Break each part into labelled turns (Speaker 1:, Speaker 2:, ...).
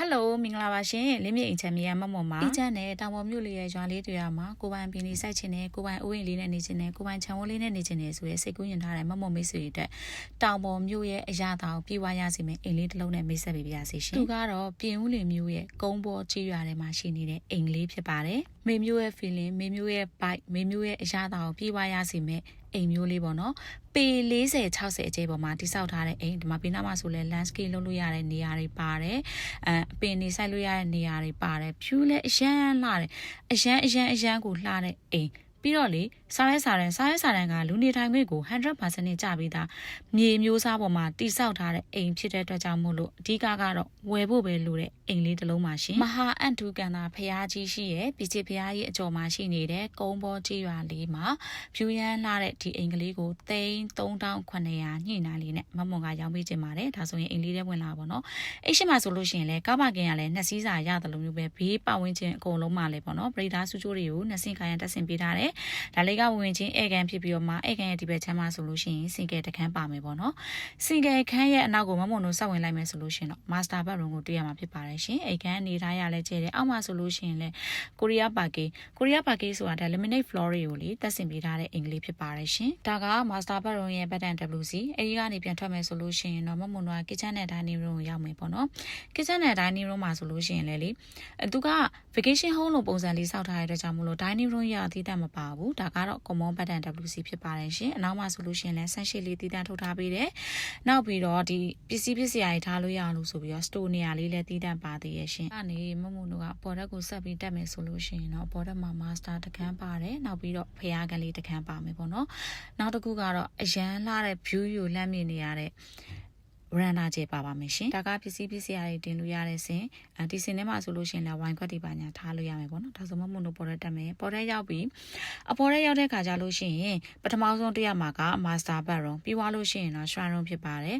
Speaker 1: Hello မင်္ဂလာပါရှင်လင်းမြေအိမ်ချမ်းမြေရမမော်မှာအချမ်းနဲ့တောင်ပေါ်မြို့လေးရဲ့ရွာလေးတွေမှာကိုပိုင်ပင်လေးစိုက်ချင်တယ်ကိုပိုင်အိုးရင်လေးနဲ့နေချင်တယ်ကိုပိုင်ခြံဝန်းလေးနဲ့နေချင်တယ်ဆိုရဲစိတ်ကူးရင်ထားတဲ့မမော်မိတ်ဆွေတွေအတွက်တောင်ပေါ်မြို့ရဲ့အရာတောင်ပြေးဝရစီမယ်အိမ်လေးတစ်လုံးနဲ့မိတ်ဆက်ပေးပါရစေရှင်သူကတော့ပြင်ဦးလင်မြို့ရဲ့ကုန်းပေါ်ကြီးရွာထဲမှာရှိနေတဲ့အိမ်လေးဖြစ်ပါတယ်မေမျိုးရဲ့ feeling မေမျိုးရဲ့ bite မေမျိုးရဲ့အရာတောင်ပြေးဝရစီမယ်အိမ်မျိုးလေးပေါ့နော်ပေ40-60အကျဲပေါ်မှာတိဆောက်ထားတဲ့အိမ်ဒီမှာပေနာမှာဆိုလဲ landscape လုပ်လို့ရတဲ့နေရာတွေပါတယ်အပင်နေဆိုင်လို့ရတဲ့နေရာတွေပါတယ်ဖြူလဲအရန်လှတယ်အရန်ကိုလှတဲ့အိမ်ပြီးတော့လေစားရဲစာတန်းကလူနေထိုင်ခွင့်ကို 100% နဲ့ကြပြီးသားမြေမျိုးစားပေါ်မှာတိဆောက်ထားတဲ့အိမ်ဖြစ်တဲ့အတွက်ကြောင့်မို့လို့အဓိကကတော့ဝယ်ဖို့ပဲလိုတဲ့အိမ်လေးတစ်လုံးပါရှင်မဟာအန်တူကန်တာဖျားကြီးရှိရဲ့ပြည်ချစ်ဖျားကြီးအကျော်မှာရှိနေတဲ့ကုန်းပေါ်ကြီးရွာလေးမှာဖြူရမ်းလှတဲ့ဒီအိမ်ကလေးကို3,900ညှိနှိုင်းလေးနဲ့မမွန်ကရောင်းပေးခြင်းပါတယ်ဒါဆိုရင်အိမ်လေးထဲဝင်လာပါတော့အိမ်ရှိမှာဆိုလို့ရှိရင်လည်းကားပါကင်ကလည်း2စီးစာရတယ်လို့မျိုးပဲဘေးပတ်ဝန်းကျင်အကုန်လုံးမှာလည်းပေါ့နော်ပရိဒါစုချိုးတွေကို2ဆင့်ခိုင်းတက်ဆင်ပေးထားတယ်ဒါလေးကဝင်ချင်းဧကန်ဖြစ်ပြီးတော့မှဧကန်ရဲ့ဒီဘက်ချမ်းမှာဆိုလို့ရှိရင်စင်ကယ်တခန်းပါမယ်ပေါ့နော်စင်ကယ်ခန်းရဲ့အနောက်ကိုမမွန်တို့စောက်ဝင်လိုက်မယ်ဆိုလို့ရှိရင်တော့မာစတာဘတ်ရုံကိုတွေ့ရမှာဖြစ်ပါတယ်ရှင်ဧကန်နေထားရလဲကျဲတယ်အောက်မှာဆိုလို့ရှိရင်လည်းကိုရီးယားပါကေဆိုတာဒါ laminate floor တွေကိုလေတက်ဆင်ပေးထားတဲ့အင်္ဂလိပ်ဖြစ်ပါတယ်ရှင်ဒါကမာစတာဘတ်ရုံရဲ့ button WC အဲဒီကနေပြန်ထွက်မယ်ဆိုလို့ရှိရင်တော့မမွန်တို့က kitchen နဲ့ dining room ကိုရောက်မယ်ပေါ့နော် kitchen နဲ့ dining room မှာဆိုလို့ရှိရင်လည်းလေသူက vacation home လို့ပုံစံလေးစောက်ထားရတဲ့အတွက်ကြောင့်မလို့ dining room ရအသီးသန့်မပါဘူးဒါကတော့ common button WC ဖြစ်ပါတယ်ရှင်အနောက်မှာဆိုလို့ရှိရင်လည်း sunshade လေးသီးသန့်ထုတ်ထားပေးတယ်နောက်ပြီးတော့ဒီပစ္စည်းတွေထားလို့ရအောင်လို့ဆိုပြီးတော့ store နေရာလေးလည်းသီးသန့်ပါသေးရဲ့ရှင်အနေမမုံတို့ကပေါ်ဓာတ်ကိုဆက်ပြီးတက်မယ်ဆိုလို့ရှိရင်တော့ပေါ်ဓာတ်မှာ master တခန်းပါတယ်နောက်ပြီးတော့ဖျားကန်လေးတခန်းပါမယ်ပေါ့နော်နောက်တစ်ခုကတော့အရန်လှတဲ့ view ကိုလမ်းမြင်နေရတဲ့ရန်နာကျေပါပါမယ်ရှင်ဒါကပစ္စည်းတွေတင်လို့ရတဲ့စင်ဒီစင်ထဲမှာဆိုလို့ရှိရင်လည်းဝိုင်ခွက်တွေပါညာထားလို့ရမယ်ပေါ့နော်ဒါဆိုမမုံတို့ပေါ်တဲ့တက်မယ်ပေါ်တဲ့ရောက်ပြီးအပေါ်တဲ့ရောက်တဲ့ခါကျလို့ရှိရင်ပထမဆုံးတစ်ရက်မှာက master bedroom ပြီးသွားလို့ရှိရင်တော့ shrine room ဖြစ်ပါတယ်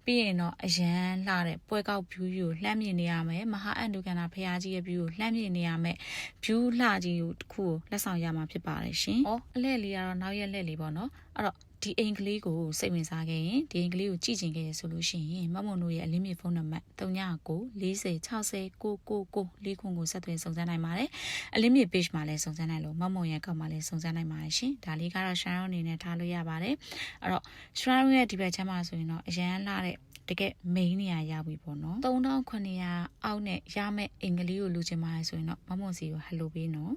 Speaker 1: ပြီးရင်တော့အရန်လှတဲ့ပွဲကောက် view ကိုလှမ်းမြင်နေရမယ်မဟာအန်ဒူကန်နာဖျားကြီးရဲ့ view ကိုလှမ်းမြင်နေရမယ် view လှကြီးကိုတစ်ခုကိုလက်ဆောင်ရမှာဖြစ်ပါတယ်ရှင်အလှည့်လေးကတော့နောက်ရက်လှည့်လေးပေါ့နော်အဲ့တော့ဒီအိမ်ကလေးကိုစိတ်ဝင်စားခဲ့ရင်ဒီအိမ်ကလေးကိုကြည့်ချင်ခဲ့ရဆိုလို့ရှိရင်မမွန်တို့ရဲ့အလင်းမြေဖုန်းနံပါတ်3940609949ကိုဆက်သွယ်စုံစမ်းနိုင်ပါတယ်အလင်းမြေ page မှာလည်းစုံစမ်းနိုင်လို့မမွန်ရဲ့ကောက်မှာလည်းစုံစမ်းနိုင်ပါတယ်ရှင်ဒါလေးကတော့ share အနေနဲ့ထားလို့ရပါတယ်အဲ့တော့ share ရဲ့ဒီဘက်ချမ်းမှာဆိုရင်တော့အရန်လာတဲ့တကယ် main နေရာရောက်ပြီပေါ့နော်3900အောက်နဲ့ရမယ့်အင်္ဂလိပ်ကိုလူချင်ပါတယ်ဆိုရင်တော့မမွန်စီကို hello ပေးနော်